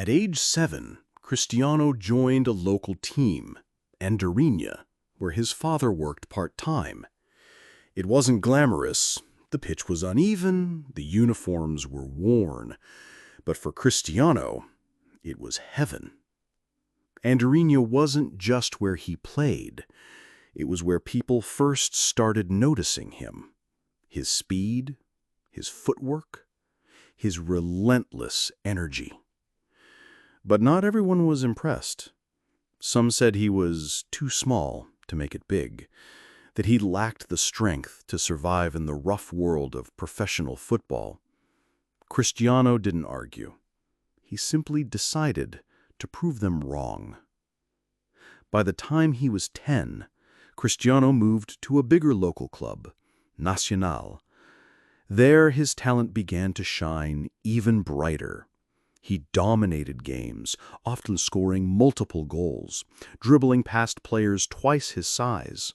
At age 7, Cristiano joined a local team, Andorrinha, where his father worked part-time. It wasn't glamorous, the pitch was uneven, the uniforms were worn, but for Cristiano, it was heaven. Andorrinha wasn't just where he played, it was where people first started noticing him. His speed, his footwork, his relentless energy. But not everyone was impressed. Some said he was too small to make it big, that he lacked the strength to survive in the rough world of professional football. Cristiano didn't argue. He simply decided to prove them wrong. By the time he was 10, Cristiano moved to a bigger local club, Nacional. There his talent began to shine even brighter. He dominated games, often scoring multiple goals, dribbling past players twice his size.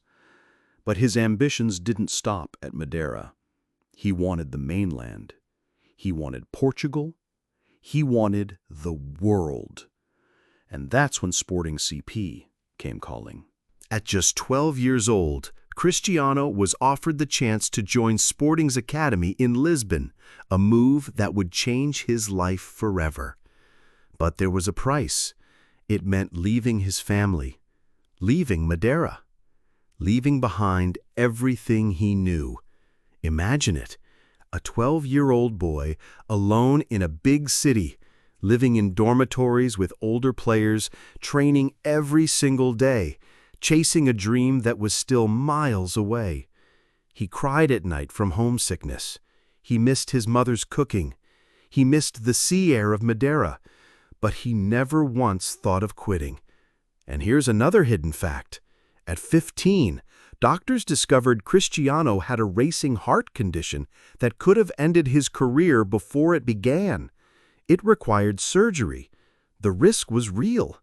But his ambitions didn't stop at Madeira. He wanted the mainland. He wanted Portugal. He wanted the world. And that's when Sporting CP came calling. At just 12 years old, Cristiano was offered the chance to join Sporting's academy in Lisbon, a move that would change his life forever. But there was a price. It meant leaving his family, leaving Madeira, leaving behind everything he knew. Imagine it, a 12-year-old boy alone in a big city, living in dormitories with older players, training every single day, chasing a dream that was still miles away. He cried at night from homesickness. He missed his mother's cooking. He missed the sea air of Madeira. But he never once thought of quitting. And here's another hidden fact. At 15, doctors discovered Cristiano had a racing heart condition that could have ended his career before it began. It required surgery. The risk was real.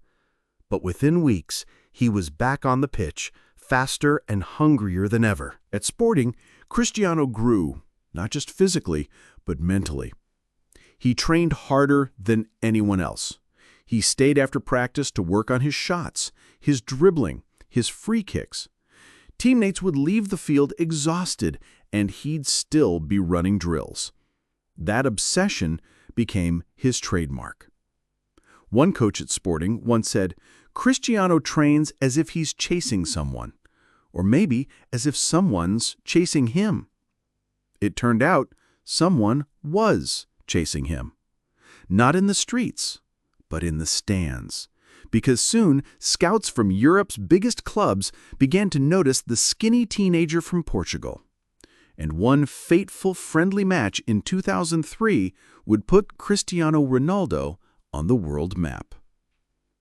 But within weeks, he was back on the pitch, faster and hungrier than ever. At Sporting, Cristiano grew, not just physically, but mentally. He trained harder than anyone else. He stayed after practice to work on his shots, his dribbling, his free kicks. Teammates would leave the field exhausted, and he'd still be running drills. That obsession became his trademark. One coach at Sporting once said, "Cristiano trains as if he's chasing someone, or maybe as if someone's chasing him." It turned out someone was chasing him. Not in the streets, but in the stands. Because soon, scouts from Europe's biggest clubs began to notice the skinny teenager from Portugal. And one fateful friendly match in 2003 would put Cristiano Ronaldo on the world map.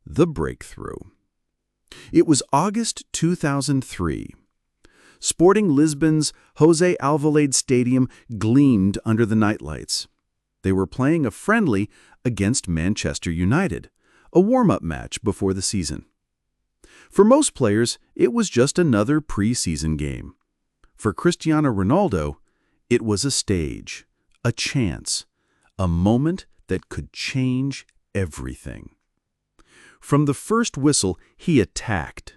The breakthrough. It was August 2003. Sporting Lisbon's José Alvalade Stadium gleamed under the nightlights. They were playing a friendly against Manchester United, a warm-up match before the season. For most players, it was just another pre-season game. For Cristiano Ronaldo, it was a stage, a chance, a moment that could change everything. From the first whistle, he attacked.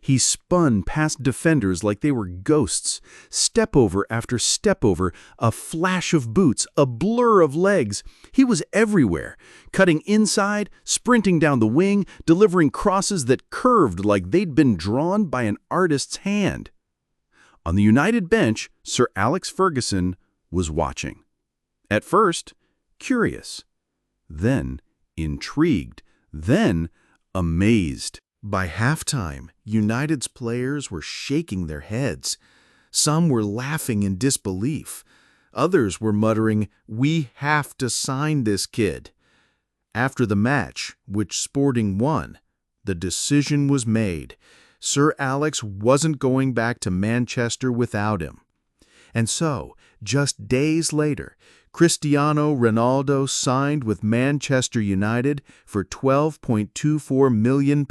He spun past defenders like they were ghosts, step over after step over, a flash of boots, a blur of legs. He was everywhere, cutting inside, sprinting down the wing, delivering crosses that curved like they'd been drawn by an artist's hand. On the United bench, Sir Alex Ferguson was watching. At first, curious, then intrigued, then amazed. By halftime, United's players were shaking their heads. Some were laughing in disbelief. Others were muttering, "We have to sign this kid." After the match, which Sporting won, the decision was made. Sir Alex wasn't going back to Manchester without him. And so, just days later, Cristiano Ronaldo signed with Manchester United for £12.24 million,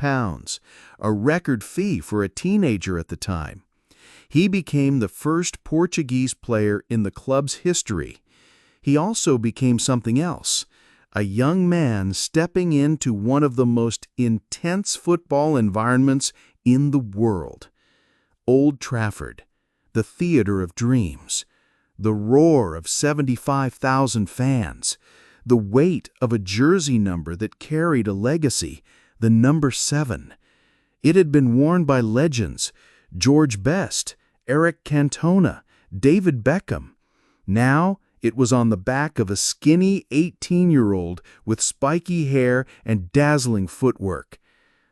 a record fee for a teenager at the time. He became the first Portuguese player in the club's history. He also became something else, a young man stepping into one of the most intense football environments in the world. Old Trafford, the theater of dreams, the roar of 75,000 fans, the weight of a jersey number that carried a legacy, the number 7. It had been worn by legends, George Best, Eric Cantona, David Beckham. Now it was on the back of a skinny 18-year-old with spiky hair and dazzling footwork.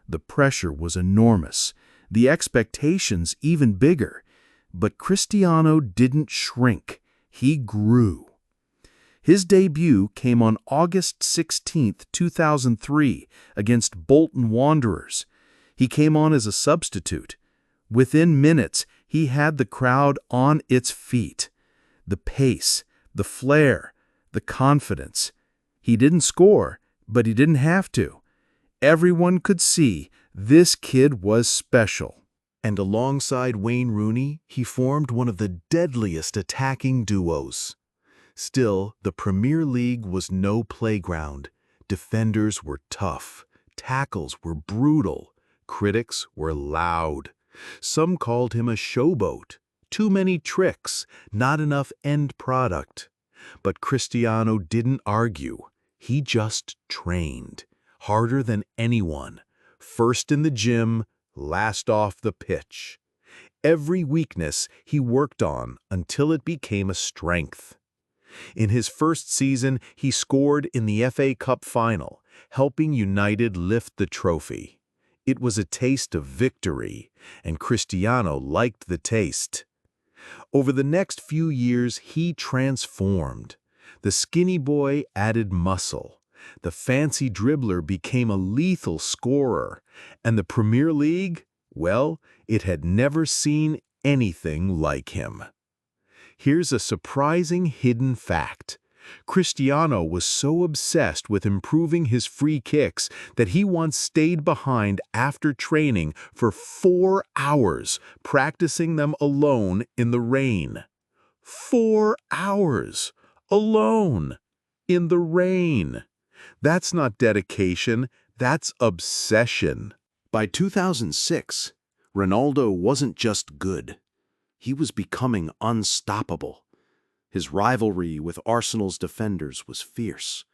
The pressure was enormous, the expectations even bigger. But Cristiano didn't shrink. He grew. His debut came on August 16, 2003, against Bolton Wanderers. He came on as a substitute. Within minutes, he had the crowd on its feet. The pace, the flair, the confidence. He didn't score, but he didn't have to. Everyone could see this kid was special. And alongside Wayne Rooney, he formed one of the deadliest attacking duos. Still, the Premier League was no playground. Defenders were tough. Tackles were brutal. Critics were loud. Some called him a showboat. Too many tricks, not enough end product. But Cristiano didn't argue. He just trained. Harder than anyone. First in the gym, last off the pitch. Every weakness he worked on until it became a strength. In his first season, he scored in the FA Cup final, helping United lift the trophy. It was a taste of victory, and Cristiano liked the taste. Over the next few years, he transformed. The skinny boy added muscle. The fancy dribbler became a lethal scorer, and the Premier League, well, it had never seen anything like him. Here's a surprising hidden fact. Cristiano was so obsessed with improving his free kicks that he once stayed behind after training for 4 hours, practicing them alone in the rain. 4 hours, alone, in the rain. That's not dedication, that's obsession. By 2006, Ronaldo wasn't just good. He was becoming unstoppable. His rivalry with Arsenal's defenders was fierce.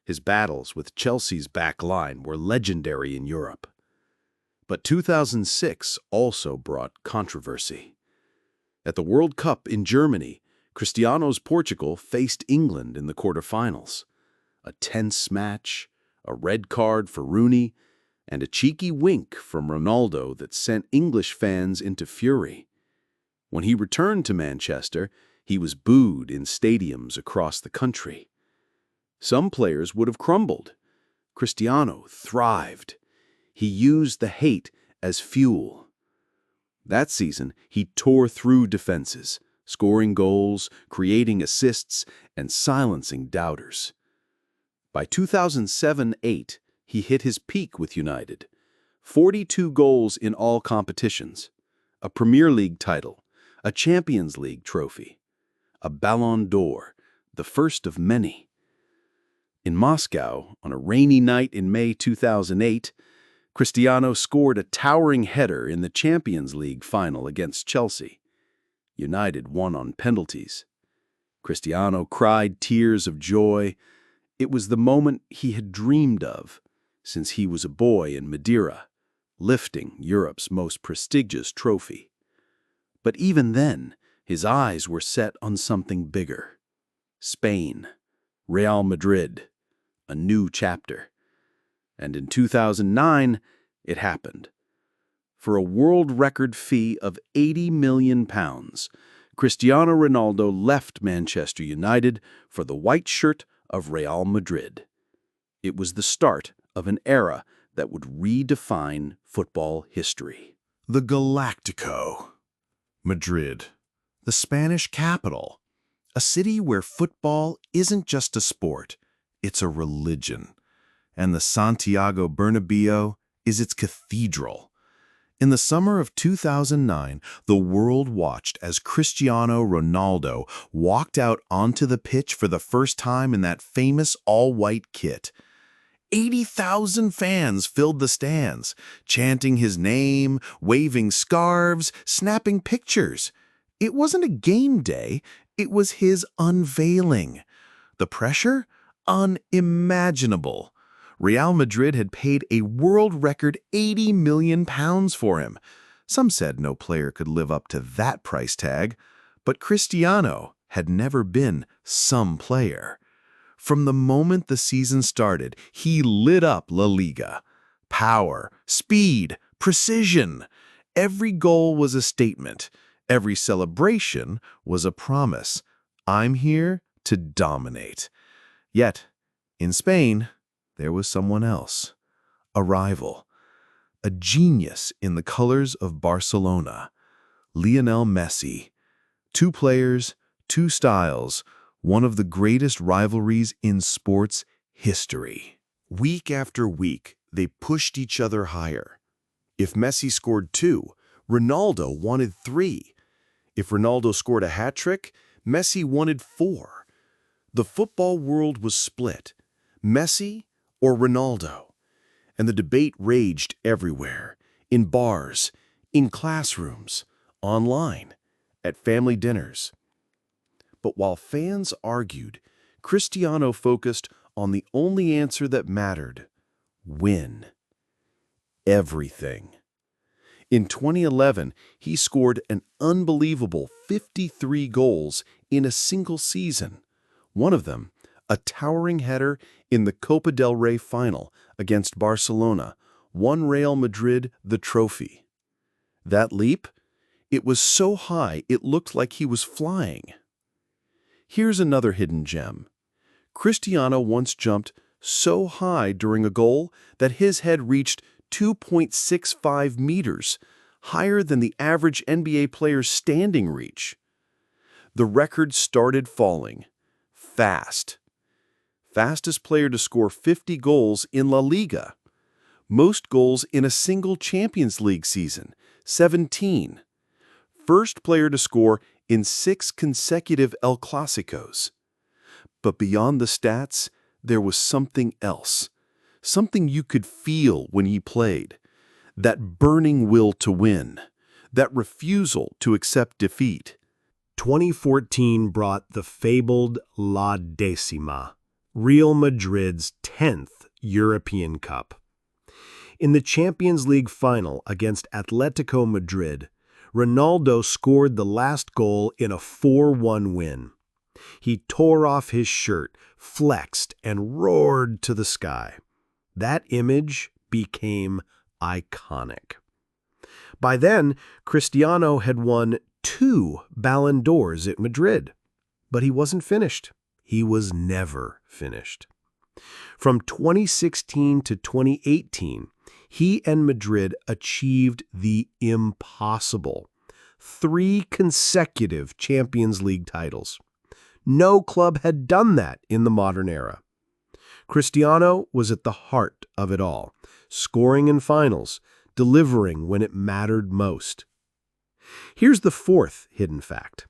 His battles with Chelsea's back line were legendary in Europe. But 2006 also brought controversy. At the World Cup in Germany, Cristiano's Portugal faced England in the quarterfinals. A tense match, a red card for Rooney, and a cheeky wink from Ronaldo that sent English fans into fury. When he returned to Manchester, he was booed in stadiums across the country. Some players would have crumbled. Cristiano thrived. He used the hate as fuel. That season, he tore through defenses, scoring goals, creating assists, and silencing doubters. By 2007-08, he hit his peak with United. 42 goals in all competitions, a Premier League title, a Champions League trophy, a Ballon d'Or, the first of many. In Moscow, on a rainy night in May 2008, Cristiano scored a towering header in the Champions League final against Chelsea. United won on penalties. Cristiano cried tears of joy. It was the moment he had dreamed of since he was a boy in Madeira, lifting Europe's most prestigious trophy. But even then, his eyes were set on something bigger. Spain, Real Madrid, a new chapter. And in 2009, it happened. For a world record fee of £80 million, Cristiano Ronaldo left Manchester United for the white shirt of Real Madrid. It was the start of an era that would redefine football history. The Galactico. Madrid, the Spanish capital. A city where football isn't just a sport, it's a religion. And the Santiago Bernabéu is its cathedral. In the summer of 2009, the world watched as Cristiano Ronaldo walked out onto the pitch for the first time in that famous all-white kit. 80,000 fans filled the stands, chanting his name, waving scarves, snapping pictures. It wasn't a game day, it was his unveiling. The pressure? Unimaginable. Real Madrid had paid a world record £80 million for him. Some said no player could live up to that price tag, but Cristiano had never been some player. From the moment the season started, he lit up La Liga. Power, speed, precision. Every goal was a statement. Every celebration was a promise. I'm here to dominate. Yet, in Spain, there was someone else, a rival, a genius in the colors of Barcelona, Lionel Messi. Two players, two styles, one of the greatest rivalries in sports history. Week after week, they pushed each other higher. If Messi scored 2, Ronaldo wanted 3. If Ronaldo scored a hat-trick, Messi wanted 4. The football world was split. Messi or Ronaldo, and the debate raged everywhere, in bars, in classrooms, online, at family dinners. But while fans argued, Cristiano focused on the only answer that mattered: win. Everything. In 2011, he scored an unbelievable 53 goals in a single season. One of them, a towering header in the Copa del Rey final against Barcelona, won Real Madrid the trophy. That leap? It was so high it looked like he was flying. Here's another hidden gem. Cristiano once jumped so high during a goal that his head reached 2.65 meters, higher than the average NBA player's standing reach. The record started falling. Fast. Fastest player to score 50 goals in La Liga. Most goals in a single Champions League season, 17. First player to score in 6 consecutive El Clásicos. But beyond the stats, there was something else. Something you could feel when he played. That burning will to win. That refusal to accept defeat. 2014 brought the fabled La Décima, Real Madrid's 10th European Cup. In the Champions League final against Atletico Madrid, Ronaldo scored the last goal in a 4-1 win. He tore off his shirt, flexed, and roared to the sky. That image became iconic. By then, Cristiano had won 2 Ballon d'Ors at Madrid. But he wasn't finished. He was never finished. From 2016 to 2018, he and Madrid achieved the impossible: 3 consecutive Champions League titles. No club had done that in the modern era. Cristiano was at the heart of it all, scoring in finals, delivering when it mattered most. Here's the 4th hidden fact.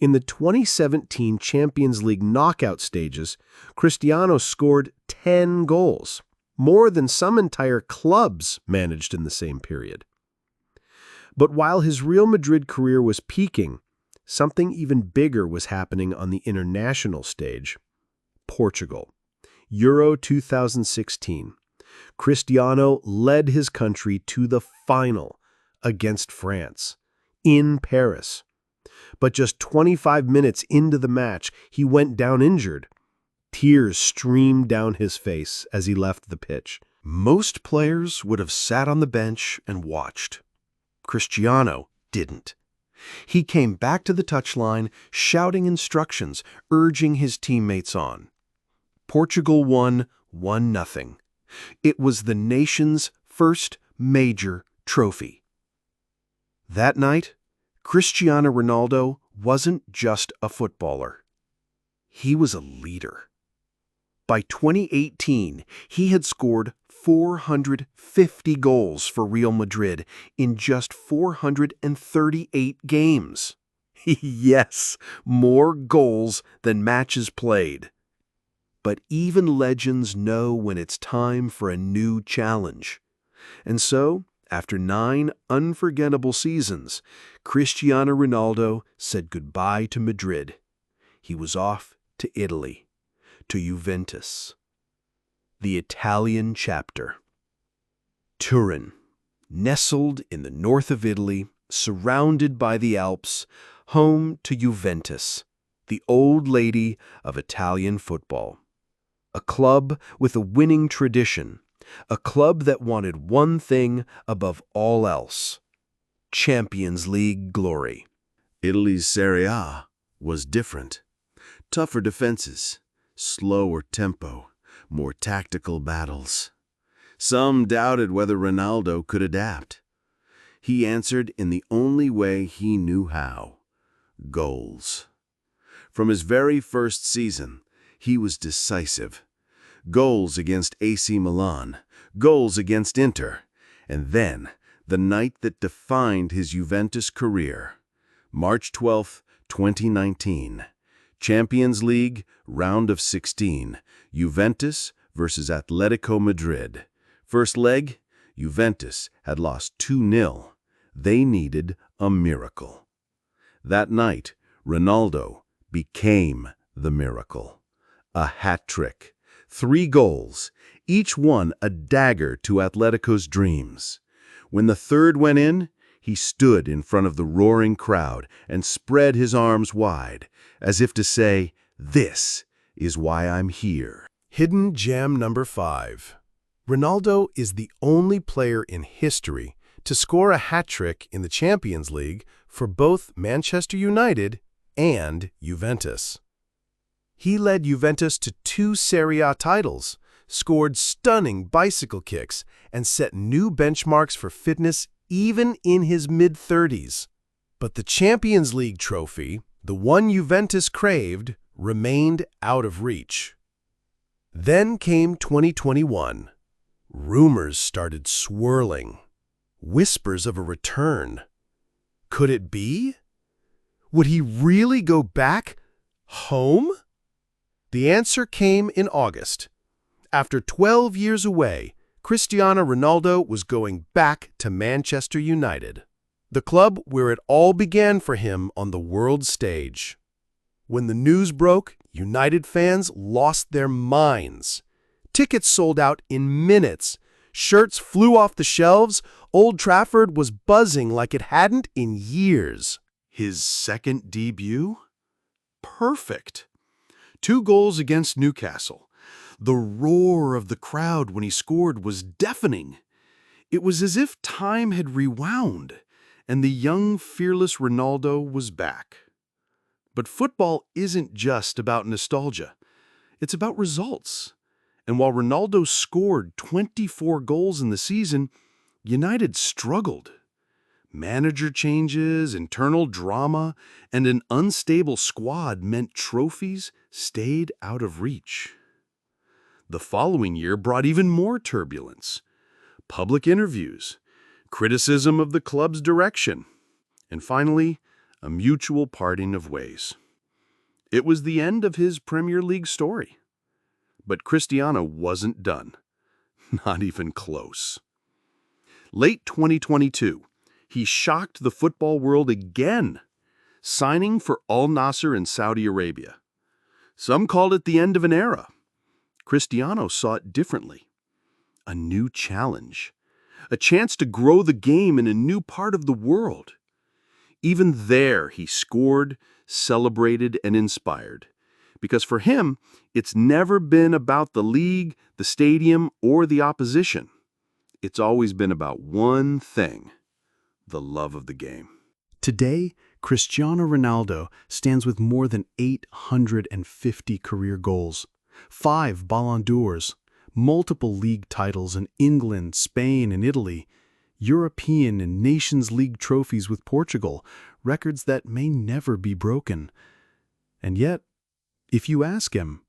In the 2017 Champions League knockout stages, Cristiano scored 10 goals, more than some entire clubs managed in the same period. But while his Real Madrid career was peaking, something even bigger was happening on the international stage. Portugal. Euro 2016. Cristiano led his country to the final against France, in Paris. But just 25 minutes into the match, he went down injured. Tears streamed down his face as he left the pitch. Most players would have sat on the bench and watched. Cristiano didn't. He came back to the touchline, shouting instructions, urging his teammates on. Portugal won 1-0. It was the nation's first major trophy. That night, Cristiano Ronaldo wasn't just a footballer. He was a leader. By 2018, he had scored 450 goals for Real Madrid in just 438 games. Yes, more goals than matches played. But even legends know when it's time for a new challenge. And so, after 9 unforgettable seasons, Cristiano Ronaldo said goodbye to Madrid. He was off to Italy, to Juventus. The Italian chapter. Turin, nestled in the north of Italy, surrounded by the Alps, home to Juventus, the old lady of Italian football. A club with a winning tradition, a club that wanted one thing above all else: Champions League glory. Italy's Serie A was different. Tougher defenses, slower tempo, more tactical battles. Some doubted whether Ronaldo could adapt. He answered in the only way he knew how: goals. From his very first season, he was decisive. Goals against AC Milan, goals against Inter, and then the night that defined his Juventus career, March 12, 2019. Champions League, round of 16, Juventus versus Atletico Madrid. First leg, Juventus had lost 2-0. They needed a miracle. That night, Ronaldo became the miracle. A hat-trick, 3 goals, each one a dagger to Atletico's dreams. When the third went in, he stood in front of the roaring crowd and spread his arms wide, as if to say, "This is why I'm here." Hidden gem number 5. Ronaldo is the only player in history to score a hat-trick in the Champions League for both Manchester United and Juventus. He led Juventus to 2 Serie A titles, scored stunning bicycle kicks, and set new benchmarks for fitness even in his mid-30s. But the Champions League trophy, the one Juventus craved, remained out of reach. Then came 2021. Rumors started swirling. Whispers of a return. Could it be? Would he really go back home? The answer came in August. After 12 years away, Cristiano Ronaldo was going back to Manchester United, the club where it all began for him on the world stage. When the news broke, United fans lost their minds. Tickets sold out in minutes. Shirts flew off the shelves. Old Trafford was buzzing like it hadn't in years. His second debut? Perfect. 2 goals against Newcastle. The roar of the crowd when he scored was deafening. It was as if time had rewound, and the young, fearless Ronaldo was back. But football isn't just about nostalgia. It's about results. And while Ronaldo scored 24 goals in the season, United struggled. Manager changes, internal drama, and an unstable squad meant trophies stayed out of reach. The following year brought even more turbulence. Public interviews, criticism of the club's direction, and finally, a mutual parting of ways. It was the end of his Premier League story. But Cristiano wasn't done. Not even close. Late 2022, he shocked the football world again, signing for Nassr in Saudi Arabia. Some called it the end of an era. Cristiano saw it differently. A new challenge. A chance to grow the game in a new part of the world. Even there, he scored, celebrated, and inspired. Because for him, it's never been about the league, the stadium, or the opposition. It's always been about one thing: the love of the game. Today, Cristiano Ronaldo stands with more than 850 career goals, 5 Ballon d'Ors, multiple league titles in England, Spain, and Italy, European and Nations League trophies with Portugal, records that may never be broken. And yet, if you ask him,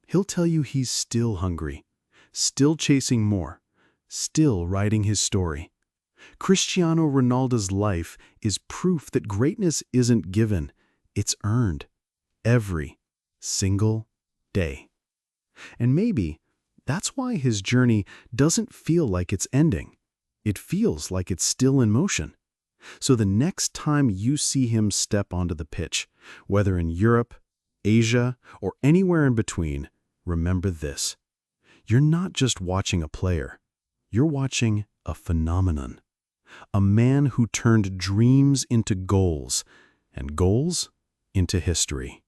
he'll tell you he's still hungry, still chasing more, still writing his story. Cristiano Ronaldo's life is proof that greatness isn't given, it's earned. Every single day. And maybe that's why his journey doesn't feel like it's ending. It feels like it's still in motion. So the next time you see him step onto the pitch, whether in Europe, Asia, or anywhere in between, remember this. You're not just watching a player. You're watching a phenomenon. A man who turned dreams into goals, and goals into history.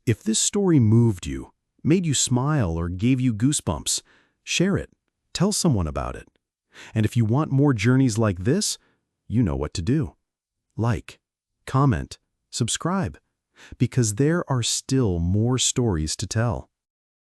If this story moved you, made you smile, or gave you goosebumps, share it. Tell someone about it. And if you want more journeys like this, you know what to do. Like, comment, subscribe, because there are still more stories to tell.